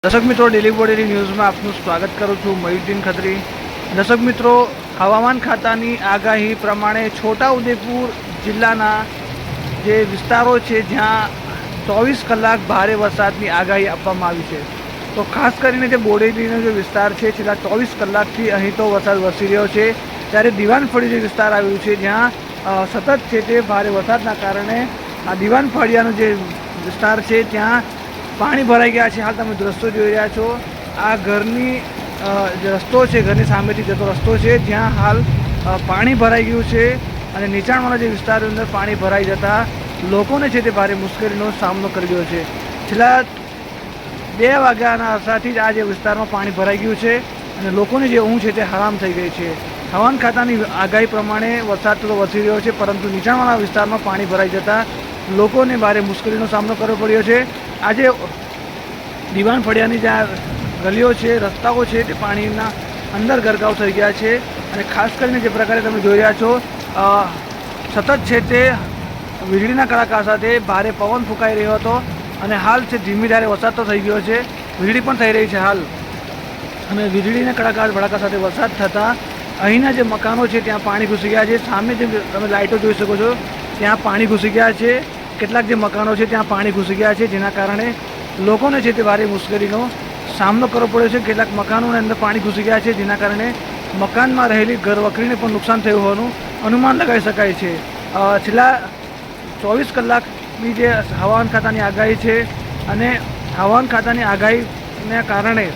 દર્શક મિત્રો, ડેલી બોડેલી ન્યૂઝમાં આપનું સ્વાગત કરું છું. મયુદ્દીન ખત્રી. દર્શક મિત્રો, હવામાન ખાતાની આગાહી પ્રમાણે છોટાઉદેપુર જિલ્લાના જે વિસ્તારો છે જ્યાં 24 કલાક ભારે વરસાદની આગાહી આપવામાં આવી છે, તો ખાસ કરીને જે બોડેલીનો જે વિસ્તાર છે છેલ્લા 24 કલાકથી અહીં તો વરસાદ વરસી રહ્યો છે. ત્યારે દિવાનફળી જે વિસ્તાર આવ્યું છે જ્યાં સતત છે તે ભારે વરસાદના કારણે આ દિવાનફળિયાનો જે વિસ્તાર છે ત્યાં પાણી ભરાઈ ગયા છે. હાલ તમે દ્રશ્યો જોઈ રહ્યા છો. આ ઘરની જે રસ્તો છે, ઘરની સામેથી જતો રસ્તો છે, જ્યાં હાલ પાણી ભરાઈ ગયું છે અને નીચાણવાળા જે વિસ્તારોની અંદર પાણી ભરાઈ જતાં લોકોને છે તે ભારે મુશ્કેલીનો સામનો કરી રહ્યો છે. છેલ્લા 2 વાગ્યાના અરસાથી જ આ જે વિસ્તારમાં પાણી ભરાઈ ગયું છે અને લોકોની જે ઊંઘ છે તે હરામ થઈ ગઈ છે. હવામાન ખાતાની આગાહી પ્રમાણે વરસાદ તો વરસી રહ્યો છે, પરંતુ નીચાણવાળા વિસ્તારમાં પાણી ભરાઈ જતાં લોકોને ભારે મુશ્કેલીનો સામનો કરવો પડ્યો છે. આજે દિવાનફળિયાની જ્યાં ગલીઓ છે, રસ્તાઓ છે, તે પાણીના અંદર ગરકાવ થઈ ગયા છે અને ખાસ કરીને જે પ્રકારે તમે જોઈ રહ્યા છો, સતત છે તે વીજળીના કડાકા સાથે ભારે પવન ફૂંકાઈ રહ્યો હતો અને હાલ છે ધીમી ધારે વરસાદ તો થઈ ગયો છે, વીજળી પણ થઈ રહી છે હાલ. અને વીજળીના કડાકા ભડાકા સાથે વરસાદ થતાં અહીંના જે મકાનો છે ત્યાં પાણી ઘૂસી ગયા છે. સામે જે તમે લાઇટો જોઈ શકો છો ત્યાં પાણી ઘૂસી ગયા છે. કેટલાક જે મકાનો છે ત્યાં પાણી ઘૂસી ગયા છે, જેના કારણે લોકોને છે તે ભારે મુશ્કેલીનો સામનો કરવો પડ્યો છે. કેટલાક મકાનોની અંદર પાણી ઘૂસી ગયા છે, જેના કારણે મકાનમાં રહેલી ઘરવખરીને પણ નુકસાન થયું હોવાનું અનુમાન લગાવી શકાય છે. છેલ્લા 24 કલાકની જે હવામાન ખાતાની આગાહી છે અને હવામાન ખાતાની આગાહીને કારણે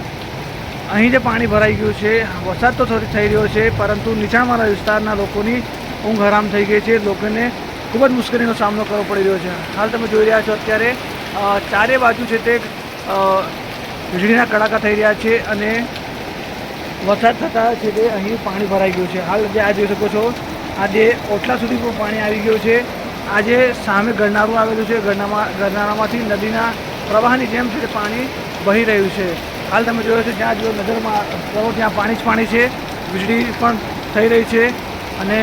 અહીં જે પાણી ભરાઈ ગયું છે, વરસાદ તો થઈ રહ્યો છે, પરંતુ નીચાણવાળા વિસ્તારના લોકોની ઊંઘ હરામ થઈ ગઈ છે. લોકોને ખૂબ જ મુશ્કેલીનો સામનો કરવો પડી રહ્યો છે. હાલ તમે જોઈ રહ્યા છો અત્યારે ચારે બાજુ છે તે વીજળીના કડાકા થઈ રહ્યા છે અને વરસાદ થતાં છે તે અહીં પાણી ભરાઈ ગયું છે. હાલ જે આ જોઈ શકો છો, આ જે ઓટલા સુધી પણ પાણી આવી ગયું છે. આ જે સામે ગરનાળું આવેલું છે, ગરનાળામાંથી નદીના પ્રવાહની જેમ છે તે પાણી વહી રહ્યું છે. હાલ તમે જોયો છો, જ્યાં જો નજરમાં કરો ત્યાં પાણી જ પાણી છે, વીજળી પણ થઈ રહી છે અને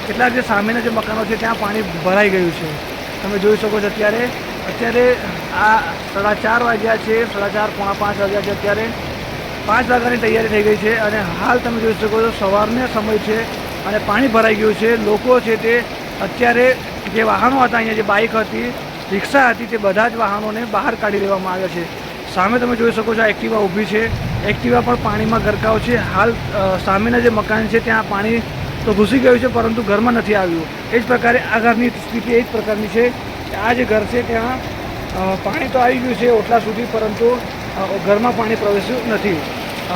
કેટલાક જે સામેના જે મકાનો છે ત્યાં પાણી ભરાઈ ગયું છે. તમે જોઈ શકો છો અત્યારે આ 4:30 વાગ્યા છે, 4:30 પોણા 5 વાગ્યા છે. અત્યારે 5 વાગ્યાની તૈયારી થઈ ગઈ છે અને હાલ તમે જોઈ શકો છો સવારનો સમય છે અને પાણી ભરાઈ ગયું છે. લોકો છે તે અત્યારે જે વાહનો હતા, અહીંયા જે બાઇક હતી, રિક્ષા હતી, તે બધા જ વાહનોને બહાર કાઢી લેવામાં આવ્યા છે. સામે તમે જોઈ શકો છો આ એક્ટિવા ઊભી છે, એક્ટિવા પણ પાણીમાં ગરકાવ છે. હાલ સામેના જે મકાન છે ત્યાં પાણી તો ઘૂસી ગયું છે, પરંતુ ઘરમાં નથી આવ્યું. એ જ પ્રકારે આ ઘરની સ્થિતિ એ જ પ્રકારની છે. આ જે ઘર છે ત્યાં પાણી તો આવી ગયું છે ઓટલા સુધી, પરંતુ ઘરમાં પાણી પ્રવેશ્યું નથી.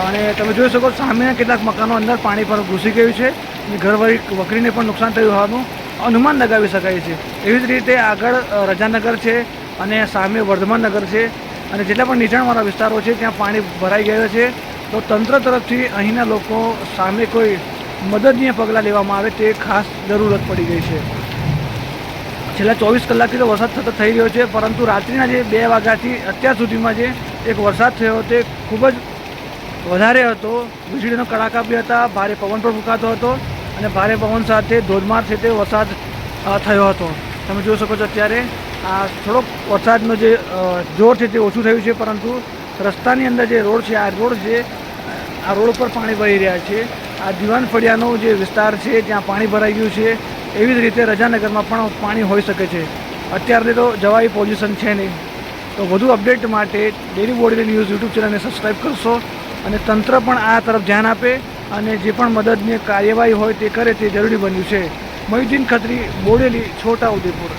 અને તમે જોઈ શકો સામેના કેટલાક મકાનો અંદર પાણી પર ઘૂસી ગયું છે અને ઘરવખરીને પણ નુકસાન થયું હોવાનું અનુમાન લગાવી શકાય છે. એવી જ રીતે આગળ રજાનગર છે અને સામે વર્ધમાન નગર છે અને જેટલા પણ નીચાણવાળા વિસ્તારો છે ત્યાં પાણી ભરાઈ ગયા છે. તો તંત્ર તરફથી અહીંના લોકો સામે કોઈ મદદનીય પગલાં લેવામાં આવે તે ખાસ જરૂરત પડી ગઈ છે. છેલ્લા 24 કલાકથી તો વરસાદ સતત થઈ રહ્યો છે, પરંતુ રાત્રિના જે 2 વાગ્યાથી અત્યાર સુધીમાં જે એક વરસાદ થયો તે ખૂબ જ વધારે હતો. વીજળીનો કડાકા બી હતા, ભારે પવન પણ ફૂંકાતો હતો અને ભારે પવન સાથે ધોધમાર છે તે વરસાદ થયો હતો. તમે જોઈ શકો છો અત્યારે આ થોડોક વરસાદનો જે જોર છે તે ઓછું થયું છે, પરંતુ રસ્તાની અંદર જે રોડ છે, આ રોડ પર પાણી વહી રહ્યા છે. આ દિવાનફળિયાનો જે વિસ્તાર છે ત્યાં પાણી ભરાઈ ગયું છે. એવી જ રીતે રજાનગરમાં પણ પાણી હોઈ શકે છે. અત્યારે તો જવાય પોઝિશન છે નહીં. તો વધુ અપડેટ માટે ડેલી બોડેલી ન્યૂઝ યુટ્યુબ ચેનલને સબસ્ક્રાઈબ કરશો અને તંત્ર પણ આ તરફ ધ્યાન આપે અને જે પણ મદદની કાર્યવાહી હોય તે કરે તે જરૂરી બન્યું છે. મયુદ્દીન ખત્રી, બોડેલી, છોટાઉદેપુર.